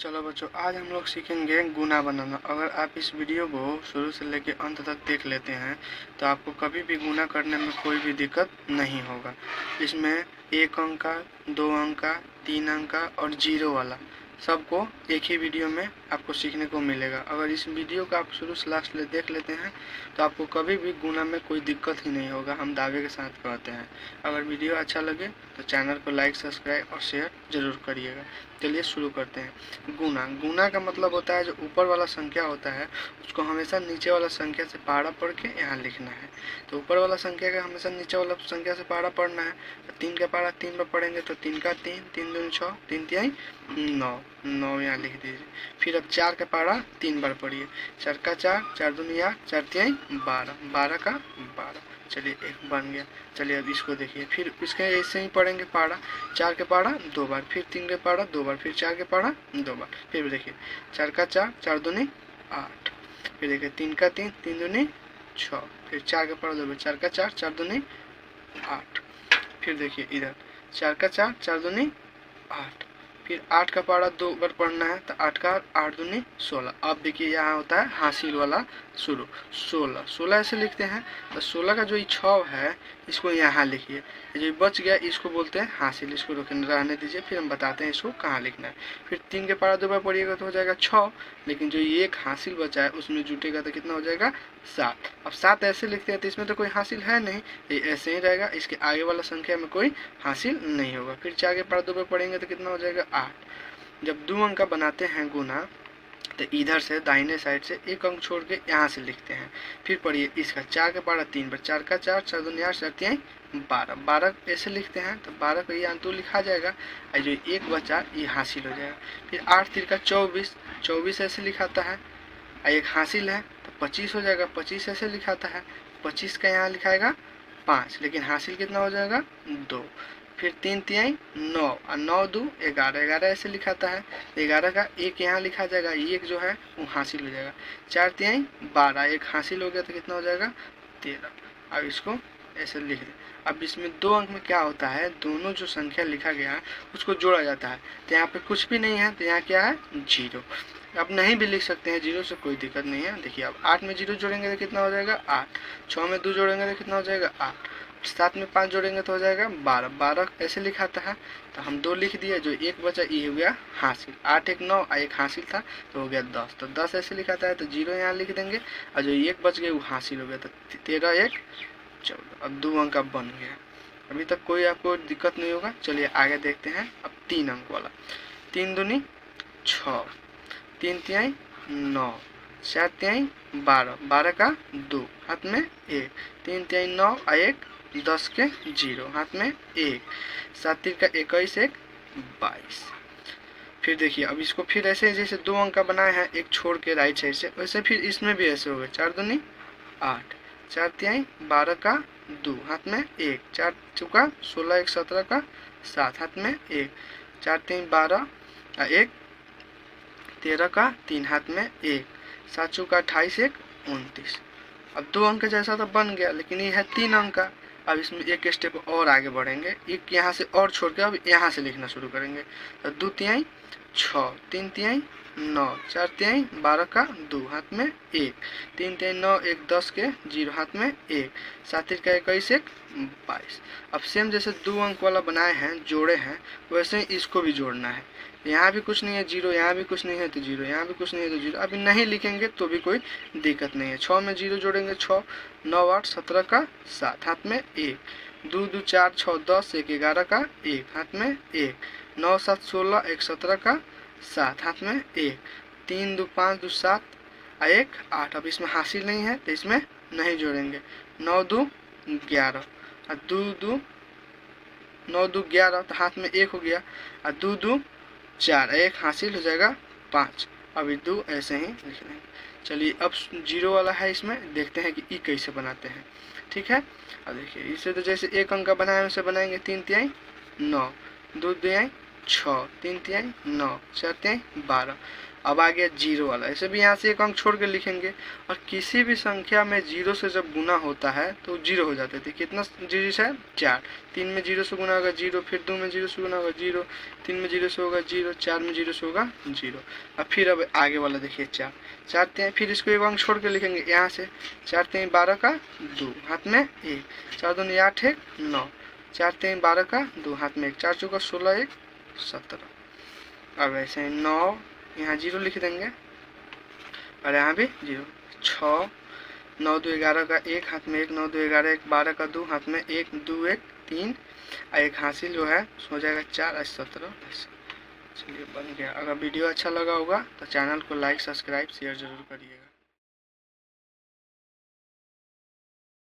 चलो बच्चों, आज हम लोग सीखेंगे गुना बनाना। अगर आप इस वीडियो को शुरू से लेकर अंत तक देख लेते हैं तो आपको कभी भी गुना करने में कोई भी दिक्कत नहीं होगा। इसमें 1 अंक का, 2 अंक का, 3 अंक का और 0 वाला सबको एक ही वीडियो में आपको सीखने को मिलेगा। अगर इस वीडियो को आप शुरू से लास्ट ले देख लेते हैं तो आपको कभी भी गुना में कोई दिक्कत ही नहीं होगा, हम दावे के साथ कहते हैं। अगर वीडियो अच्छा लगे तो चैनल को लाइक, सब्सक्राइब और शेयर जरूर करिएगा। चलिए शुरू करते हैं। गुना गुना का मतलब होता है जो ऊपर वाला संख्या होता है उसको हमेशा नीचे वाला संख्या से पहाड़ा पढ़ के यहाँ लिखना है। तो ऊपर वाला संख्या का हमेशा नीचे वाला संख्या से पहाड़ा पढ़ना है। तो 3 का पहाड़ा 3 पर पढ़ेंगे तो 3 का 3, 3 दूनी 6, 3 तिहाई 9, 9 यहाँ लिख दीजिए। फिर अब 4 का पहाड़ा 3 बार पढ़िए। 4 का 4, 4 दूनी 8, 4 तिहाई 12, 12 का 12। चलिए एक बन गया। चलिए अब इसको देखिए, फिर इसके ऐसे ही पढ़ेंगे पहाड़ा। 4 के पहाड़ा 2 बार, फिर 3 के पहाड़ा 2 बार, फिर 4 के पहाड़ा 2 बार। फिर देखिए 4 का 4, 4 दूनी 8। फिर देखिए 3 का 3, 3 दूनी 6, फिर 4 के पहाड़ा 2 बार, 4 का 4, 4 दूनी 8। फिर देखिए इधर 4 का 4, 4 दूनी 8। फिर 8 का पहाड़ा 2 बार पढ़ना है तो 8 का 8 दूनी 16। अब देखिए यहाँ होता है हासिल वाला शुरू, 16, 16 ऐसे लिखते हैं। तो 16 का जो ये 6 है इसको यहाँ लिखिए, जो बच गया इसको बोलते हैं हासिल। इसको रहने दीजिए, फिर हम बताते हैं इसको कहाँ लिखना है। फिर 3 के पहाड़ा 2 बार पढ़िएगा तो हो जाएगा 6, लेकिन जो ये एक हासिल बचा है उसमें जुटेगा तो कितना हो जाएगा 7। अब 7 ऐसे लिखते हैं तो इसमें तो कोई हासिल है नहीं, ये ऐसे ही रहेगा। इसके आगे वाला संख्या में कोई हासिल नहीं होगा। फिर 4 के पहाड़ा 2 बार पढ़ेंगे तो कितना हो जाएगा 8। जब 2 अंक का बनाते हैं गुना तो इधर से दाहिने साइड से 1 अंक छोड़ के यहाँ से लिखते हैं। फिर पढ़िए इसका 4 के पहाड़ा 3 बार, 4 का 4, 4 दूनी 8, 4 तिहाई 12, 12 ऐसे लिखते हैं। तो 12 को यहाँ तो लिखा जाएगा और जो एक बचा ये हासिल हो जाएगा। फिर 8 3 का 24, 24 ऐसे लिखाता है और एक हासिल है तो 25 हो जाएगा। 25 ऐसे लिखाता है, 25 का यहाँ लिखाएगा 5, लेकिन हासिल कितना हो जाएगा 2। फिर 3 तिहाई 9 और 9 2 11, 11 ऐसे लिखाता है। 11 का 1 यहाँ लिखा जाएगा, 1 जो है वो हासिल हो जाएगा। 4 तिहाई 12, 1 हासिल हो गया तो कितना हो जाएगा 13। अब इसको ऐसे लिख दें। अब इसमें 2 अंक में क्या होता है, दोनों जो संख्या लिखा गया है उसको जोड़ा जाता है। तो यहाँ पे कुछ भी नहीं है तो यहाँ क्या है 0। अब नहीं भी लिख सकते हैं 0 से, कोई दिक्कत नहीं है। देखिए अब 8 में 0 जोड़ेंगे तो कितना हो जाएगा 8, 6 में 2 जोड़ेंगे तो कितना हो जाएगा 8, 7 में 5 जोड़ेंगे तो हो जाएगा 12, 12 ऐसे लिखाता है। तो हम 2 लिख दिए, जो एक बचा ये हो गया हासिल। 8 1 9 और एक हासिल था तो हो गया 10, तो 10 ऐसे लिखाता है तो 0 यहाँ लिख देंगे और जो एक बच गया वो हासिल हो गया तो 13 1 14। अब 2 अंक अब बन गया। अभी तक कोई आपको दिक्कत नहीं होगा। चलिए आगे देखते हैं। अब 3 अंक वाला, 3 दूनी 6, 3 तिहाई 9, 4 तिहाई 12, 12 का 2 हाथ में 1, 3 तिहाई 9 और 1 10 के 0 हाथ में 1, 7 3 का 21, 1 22। फिर देखिए अब इसको फिर ऐसे जैसे 2 अंक का बनाए हैं एक छोड़ के राइट साइड से, वैसे फिर इसमें भी ऐसे हो गए। 4 दूनी 8, 4 तिहाई 12 का 2 हाथ में 1, 4 चौका 16, 1 17 का 7 हाथ में 1, 4 3 12 और 1 13 का 3 हाथ में 1, 7 चौका 28, 1 29। अब 2 अंक जैसा तो बन गया, लेकिन ये है 3 अंक का। अब इसमें एक स्टेप और आगे बढ़ेंगे, एक यहाँ से और छोड़ के अब यहाँ से लिखना शुरू करेंगे। तो 2 तिहाई 6, 3 तिहाई 9, 4 तिहाई 12 का 2 हाथ में 1, 3 तिहाई 9 1 10 के 0 हाथ में 1, 7 3 का 21, 1 22। अब सेम जैसे 2 अंक वाला बनाए हैं जोड़े हैं वैसे ही इसको भी जोड़ना है। यहाँ भी कुछ नहीं है 0, यहाँ भी कुछ नहीं है तो 0, यहाँ भी कुछ नहीं है तो 0। अभी नहीं लिखेंगे तो भी कोई दिक्कत नहीं है। 6 में 0 जोड़ेंगे 6, 9 8 17 का 7 हाथ में 1, 2 2 4 6 10 1 11 का 1 हाथ में 1, 9 7 16 1 17 का 7 हाथ में 1, 3 2 5 2 7 और 1 8। अब इसमें हासिल नहीं है तो इसमें नहीं जोड़ेंगे। 9 2 11 और 2 2 9 2 11 तो हाथ में 1 हो गया और 2 2 4, 1 हासिल हो जाएगा 5। अभी 2 ऐसे ही लिख लेंगे। चलिए अब 0 वाला है, इसमें देखते हैं कि ई कैसे बनाते हैं। ठीक है, अब देखिए इसे तो जैसे 1 अंक का बनाए वैसे बनाएंगे। 3 तिहाई 9, 2 तिहाई 6, 3 तिहाई 9, 4 तिहाई 12। अब आ गया जीरो वाला, ऐसे भी यहाँ से एक अंक छोड़ के लिखेंगे। और किसी भी संख्या में जीरो से जब गुना होता है तो जीरो हो जाते थे। कितना जीरो है? 4। 3 में जीरो से गुना होगा जीरो, फिर 2 में जीरो से गुना होगा जीरो, 3 में जीरो से होगा जीरो, 4 में जीरो से होगा जीरो। अब फिर अब आगे वाला देखिए 4, 4 तिहाई, फिर इसको एक अंक छोड़ के लिखेंगे यहाँ से। 4 तिहाई 12 का 2, हाथ में 1, 4 दूनी 8, 1 9, 4 तिहाई 12 का 2, हाथ में 1, 4 चौका 16, 1 17। अब ऐसे 9 यहाँ जीरो लिख देंगे और यहाँ भी जीरो। 6, 9 2 11 का 1, हाथ में 1, 9 2 11, 1 12 का 2, हाथ में 1 2 1 3, और एक हासिल जो है हो जाएगा 4 और 17 ऐसे। चलिए बन गया। अगर वीडियो अच्छा लगा होगा तो चैनल को लाइक सब्सक्राइब शेयर जरूर करिएगा।